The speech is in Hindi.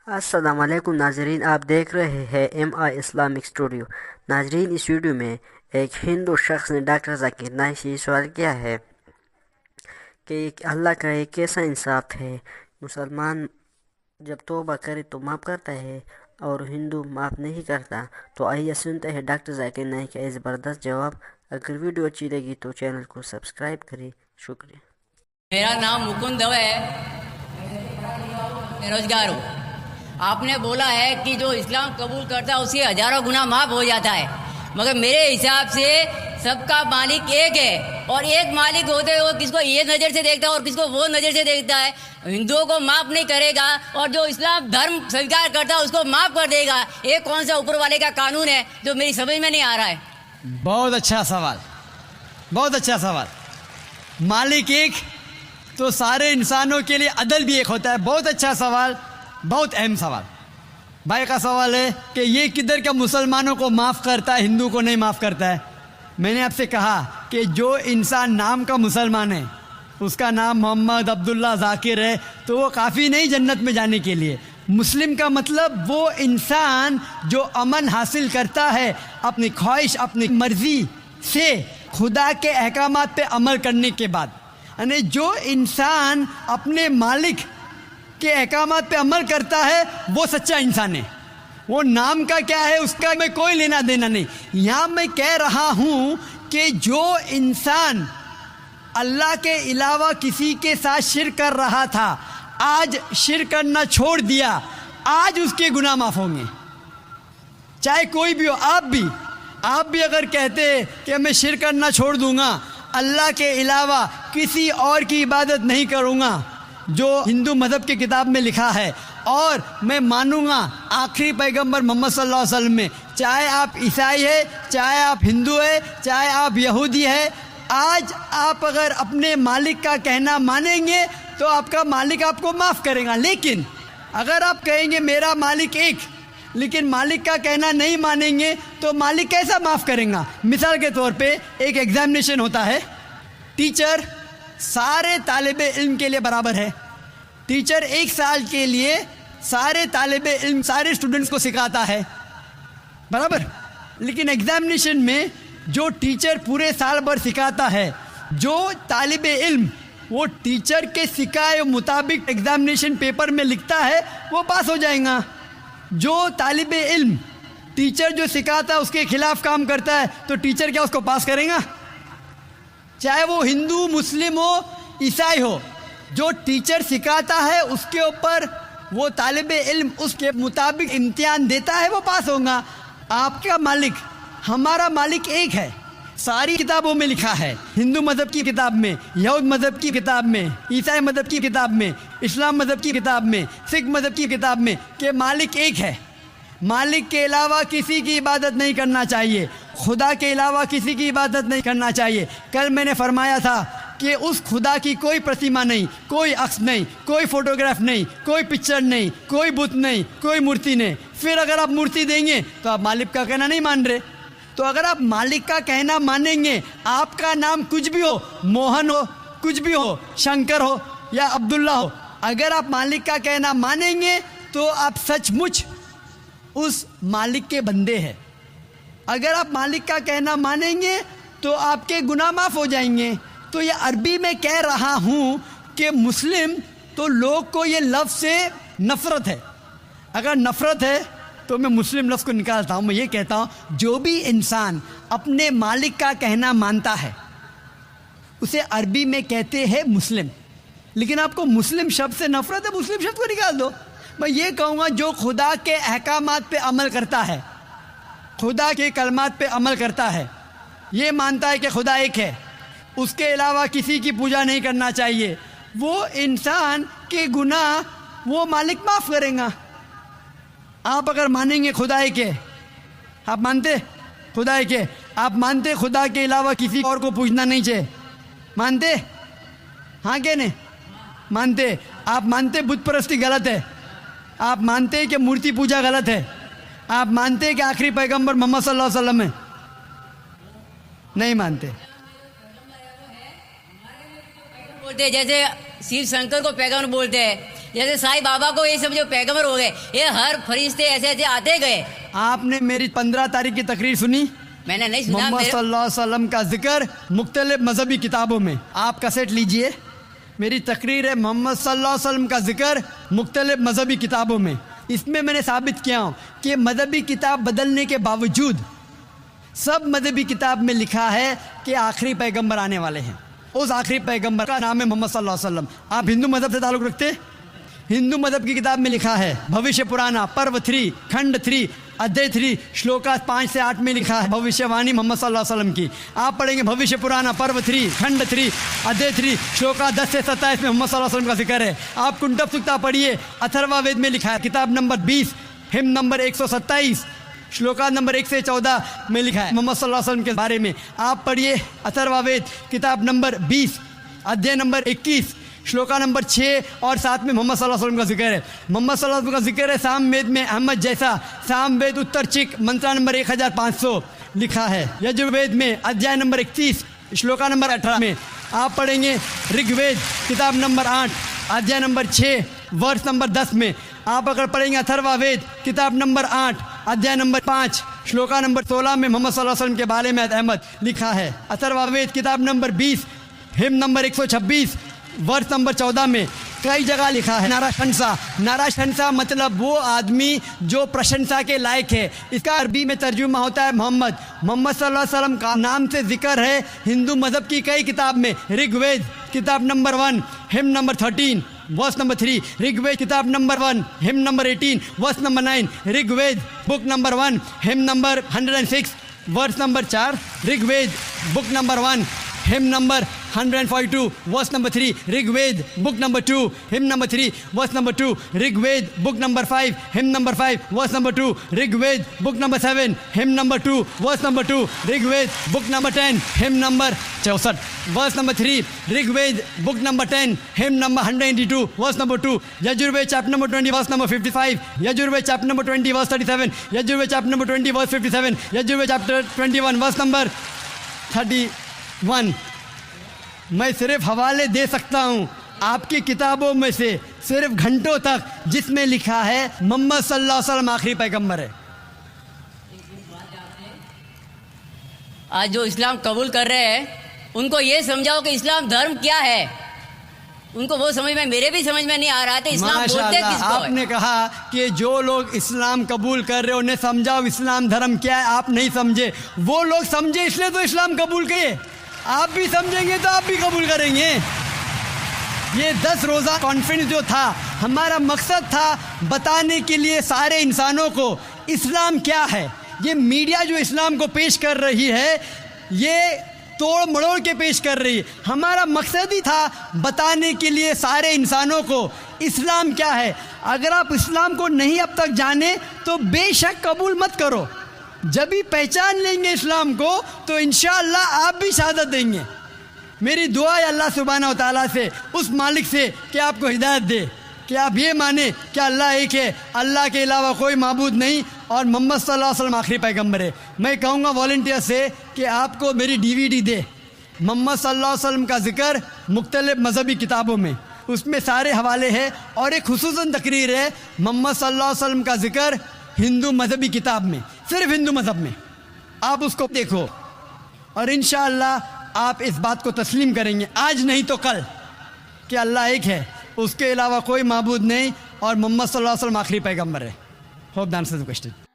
अस्सलाम वालेकुम नाजरीन, आप देख रहे हैं MI इस्लामिक स्टूडियो। नाजरीन, इस वीडियो में एक हिंदू शख्स ने डॉक्टर जाकिर नाइक से सवाल किया है कि अल्लाह का एक कैसा इंसाफ है, मुसलमान जब तौबा करे तो माफ़ करता है और हिंदू माफ़ नहीं करता। तो आइए सुनते हैं डॉक्टर जाकिर नाइक का ज़बरदस्त जवाब। अगर वीडियो अच्छी लगी तो चैनल को सब्सक्राइब करें। शुक्रिया। मेरा नाम मुकुंद दवे है, बेरोजगार हूँ। आपने बोला है कि जो इस्लाम कबूल करता है उसके हजारों गुना माफ़ हो जाता है, मगर मेरे हिसाब से सबका मालिक एक है और एक मालिक होते हुए किसको ये नज़र से देखता है और किसको वो नज़र से देखता है। हिंदुओं को माफ़ नहीं करेगा और जो इस्लाम धर्म स्वीकार करता है उसको माफ़ कर देगा। ये कौन सा ऊपर वाले का कानून है जो मेरी समझ में नहीं आ रहा है। बहुत अच्छा सवाल, बहुत अच्छा सवाल। मालिक एक तो सारे इंसानों के लिए अदल भी एक होता है। बहुत अच्छा सवाल, बहुत अहम सवाल। भाई का सवाल है कि ये किधर का मुसलमानों को माफ़ करता है, हिंदू को नहीं माफ़ करता है। मैंने आपसे कहा कि जो इंसान नाम का मुसलमान है, उसका नाम मोहम्मद अब्दुल्ला जाकिर है, तो वो काफ़ी नहीं जन्नत में जाने के लिए। मुस्लिम का मतलब वो इंसान जो अमन हासिल करता है अपनी ख्वाहिश, अपनी मर्ज़ी से खुदा के अहकामात पे अमल करने के बाद। यानी जो इंसान अपने मालिक के अहकामात पे अमल करता है वो सच्चा इंसान है। वो नाम का क्या है उसका मैं कोई लेना देना नहीं। यहाँ मैं कह रहा हूँ कि जो इंसान अल्लाह के अलावा किसी के साथ शिर्क कर रहा था, आज शिर्क करना छोड़ दिया, आज उसके गुनाह माफ़ होंगे। चाहे कोई भी हो, आप भी अगर कहते कि मैं शिर्क करना छोड़ दूंगा, अल्लाह के अलावा किसी और की इबादत नहीं करूँगा जो हिंदू मज़हब की किताब में लिखा है, और मैं मानूंगा आखिरी पैगंबर मोहम्मद सल्लल्लाहु अलैहि वसल्लम में, चाहे आप ईसाई है, चाहे आप हिंदू है, चाहे आप यहूदी है, आज आप अगर अपने मालिक का कहना मानेंगे तो आपका मालिक आपको माफ़ करेगा। लेकिन अगर आप कहेंगे मेरा मालिक एक, लेकिन मालिक का कहना नहीं मानेंगे तो मालिक कैसा माफ़ करेगा। मिसाल के तौर पे एक एग्ज़ामिनेशन होता है, टीचर सारे तालिबे इल्म के लिए बराबर है। टीचर एक साल के लिए सारे तालिबे इल्म, सारे स्टूडेंट्स को सिखाता है बराबर। लेकिन एग्ज़ामिनेशन में जो टीचर पूरे साल भर सिखाता है, जो तालिबे इल्म वो टीचर के सिखाए मुताबिक एग्ज़ामिनेशन पेपर में लिखता है वो पास हो जाएगा। जो तालिबे इल्म टीचर जो सिखाता है उसके खिलाफ काम करता है तो टीचर क्या उसको पास करेगा? चाहे वो हिंदू, मुस्लिम हो, ईसाई हो, जो टीचर सिखाता है उसके ऊपर वो तालिबे इल्म उसके मुताबिक इम्तिहान देता है, वो पास होगा। आपका मालिक, हमारा मालिक एक है। सारी किताबों में लिखा है, हिंदू मज़हब की किताब में, यहूद मज़हब की किताब में, ईसाई मज़हब की किताब में, इस्लाम मज़हब की किताब में, सिख मज़हब की किताब में कि मालिक एक है। मालिक के अलावा किसी की इबादत नहीं करना चाहिए, खुदा के अलावा किसी की इबादत नहीं करना चाहिए। कल मैंने फरमाया था कि उस खुदा की कोई प्रतिमा नहीं, कोई अक्स नहीं, कोई फोटोग्राफ नहीं, कोई पिक्चर नहीं, कोई बुत नहीं, कोई मूर्ति नहीं। फिर अगर आप मूर्ति देंगे तो आप मालिक का कहना नहीं मान रहे। तो अगर आप मालिक का कहना मानेंगे, आपका नाम कुछ भी हो, मोहन हो, कुछ भी हो, शंकर हो या अब्दुल्ला हो, अगर आप मालिक का कहना मानेंगे तो आप सचमुच उस मालिक के बंदे हैं। अगर आप मालिक का कहना मानेंगे तो आपके गुनाह माफ़ हो जाएंगे। तो ये अरबी में कह रहा हूँ कि मुस्लिम तो लोग को ये लफ्ज़ से नफ़रत है। अगर नफ़रत है तो मैं मुस्लिम लफ्ज़ को निकालता हूँ। मैं ये कहता हूँ जो भी इंसान अपने मालिक का कहना मानता है उसे अरबी में कहते हैं मुस्लिम। लेकिन आपको मुस्लिम शब्द से नफ़रत है, मुस्लिम शब्द को निकाल दो। मैं ये कहूँगा जो खुदा के अहकामात पे अमल करता है, खुदा के कलमात पे अमल करता है, ये मानता है कि खुदा एक है, उसके अलावा किसी की पूजा नहीं करना चाहिए, वो इंसान के गुनाह वो मालिक माफ़ करेगा। आप अगर मानेंगे खुदा एक है, आप मानते खुदा एक है, आप मानते खुदा के अलावा किसी और को पूछना नहीं चाहिए, मानते? हाँ क्या नहीं मानते? आप मानते बुत परस्ती गलत है, आप मानते कि मूर्ति पूजा गलत है, आप मानते कि आखिरी पैगंबर मोहम्मद सल्लल्लाहु अलैहि वसल्लम है? नहीं मानते। बोलते हैं जैसे शिव शंकर को पैगंबर बोलते हैं, जैसे साईं बाबा को ये सब जो पैगंबर हो गए, ये हर फरिश्ते ऐसे ऐसे आते गए। आपने मेरी 15 तारीख की तकरीर सुनी? मैंने नहीं सुना। मोहम्मद सल्लल्लाहु अलैहि वसल्लम का जिक्र मुख्तलिफ मजहबी किताबों में। आप कैसेट लीजिए, मेरी तकरीर है मोहम्मद सल्लल्लाहु अलैहि वसल्लम का जिक्र मुख्तलिफ मजहबी किताबों में। इसमें मैंने साबित किया हूँ कि मजहबी किताब बदलने के बावजूद सब मजहबी किताब में लिखा है कि आखिरी पैगंबर आने वाले हैं। उस आखिरी पैगंबर का नाम है मोहम्मद सल्लल्लाहु अलैहि वसल्लम। आप हिंदू मजहब से ताल्लुक़ रखते? हिंदू मजहब की किताब में लिखा है, भविष्य पुराना पर्व 3 खंड 3 अध्याय 3 श्लोका 5 से 8 में लिखा है भविष्यवाणी मोहम्मद सल्लल्लाहु अलैहि वसल्लम की। आप पढ़ेंगे भविष्य पुराना पर्व 3 खंड 3 अध्याय 3 श्लोका 10 से 27 में मोहम्मद सल्लल्लाहु अलैहि वसल्लम का जिक्र है। आप कुंटब सुक्ता पढ़िए, अथर्वा वेद में लिखा है, किताब number 20 him number 127 shloka number 1 से 14 में लिखा है मोहम्मद सल्लल्लाहु अलैहि वसल्लम के बारे में। आप पढ़िए अथर्वा वेद किताब नंबर 20 अध्याय नंबर 21 श्लोका नंबर 6 और 7 में मोहम्मद सल्लल्लाहु अलैहि वसल्लम का जिक्र है। मोहम्मद सल्लल्लाहु अलैहि वसल्लम का जिक्र है साम वेद में अहमद जैसा, साम वेद उत्तर चिक मंत्रा नंबर 1500 लिखा है। यजुर्वेद में अध्याय नंबर 31 श्लोका नंबर 18 में। आप पढ़ेंगे ऋग्वेद किताब नंबर 8 अध्याय नंबर 6 वर्ष नंबर 10 में। आप अगर पढ़ेंगे अथर्वा वेद किताब नंबर 8 अध्याय नंबर 5 श्लोका नंबर 16 में मोहम्मद सल्लल्लाहु अलैहि वसल्लम के बारे में अहमद लिखा है। अथर्वा वेद किताब नंबर 20 हिम नंबर 126 वर्ष नंबर 14 में कई जगह लिखा है नाराशंसा। नाराशंसा मतलब वो आदमी जो प्रशंसा के लायक है। इसका अरबी में तर्जुमा होता है मोहम्मद। मोहम्मद सल्लल्लाहु अलैहि वसल्लम का नाम से जिक्र है हिंदू मजहब की कई किताब में। ऋग्वेद किताब नंबर 1 हिम नंबर 13 वर्ष नंबर 3, ऋग्वेद किताब number 1 hymn number 18 verse number 9, Rigveda book number 1 hymn number 106 verse number 4, Rigveda book number 1 hymn number 142 verse number 3, Rigveda book number 2 hymn number 3 verse number 2, Rigveda book number 5 hymn number 5 verse number 2, Rigveda book number 7 hymn number 2 verse number 2, Rigveda book number 10 hymn number 64 verse number 3, Rigveda book number 10 hymn number 182 verse number 2, Yajurveda chapter number 20 verse number 55, Yajurveda chapter number 20 verse 37, Yajurveda chapter number 20 verse 57, Yajurveda chapter 21 verse number 31। मैं सिर्फ हवाले दे सकता हूँ आपकी किताबों में से सिर्फ घंटों तक, जिसमें लिखा है मोहम्मद सल्लल्लाहु अलैहि वसल्लम आखिरी पैगंबर है। आज जो इस्लाम कबूल कर रहे हैं उनको ये समझाओ कि इस्लाम धर्म क्या है। उनको वो समझ में, मेरे भी समझ में नहीं आ रहा था इस्लाम बोलते किसको है। आपने कहा कि जो लोग इस्लाम कबूल कर रहे हो उन्हें समझाओ इस्लाम धर्म क्या है। आप नहीं समझे, वो लोग समझे इसलिए तो इस्लाम कबूल किए। आप भी समझेंगे तो आप भी कबूल करेंगे। ये 10 रोज़ा कॉन्फ्रेंस जो था, हमारा मकसद था बताने के लिए सारे इंसानों को इस्लाम क्या है। ये मीडिया जो इस्लाम को पेश कर रही है, ये तोड़ मड़ोड़ के पेश कर रही है। हमारा मकसद ही था बताने के लिए सारे इंसानों को इस्लाम क्या है। अगर आप इस्लाम को नहीं अब तक जाने तो बेशक कबूल मत करो। जब भी पहचान लेंगे इस्लाम को तो इंशाअल्लाह आप भी शहादत देंगे। मेरी दुआ है अल्लाह सुब्हानहू व तआला से, उस मालिक से, कि आपको हिदायत दे कि आप ये माने कि अल्लाह एक है, अल्लाह के अलावा कोई माबूद नहीं और मोहम्मद सल्लल्लाहु अलैहि वसल्लम आखिरी पैगंबर है। मैं कहूँगा वॉलंटियर से कि आपको मेरी DVD दे, मोहम्मद सल्लल्लाहु अलैहि वसल्लम का जिक्र मुख्तलिफ मजहबी किताबों में, उसमें सारे हवाले हैं। और एक खुसूसन तकरीर है मोहम्मद सल्लल्लाहु अलैहि वसल्लम का जिक्र हिंदू मजहबी किताब में, सिर्फ हिंदू मजहब में। आप उसको देखो और इंशाअल्लाह आप इस बात को तस्लीम करेंगे आज नहीं तो कल कि अल्लाह एक है, उसके अलावा कोई माबूद नहीं और मोहम्मद सल्लल्लाहु अलैहि वसल्लम आखिरी पैगंबर है। Hope the answer the question.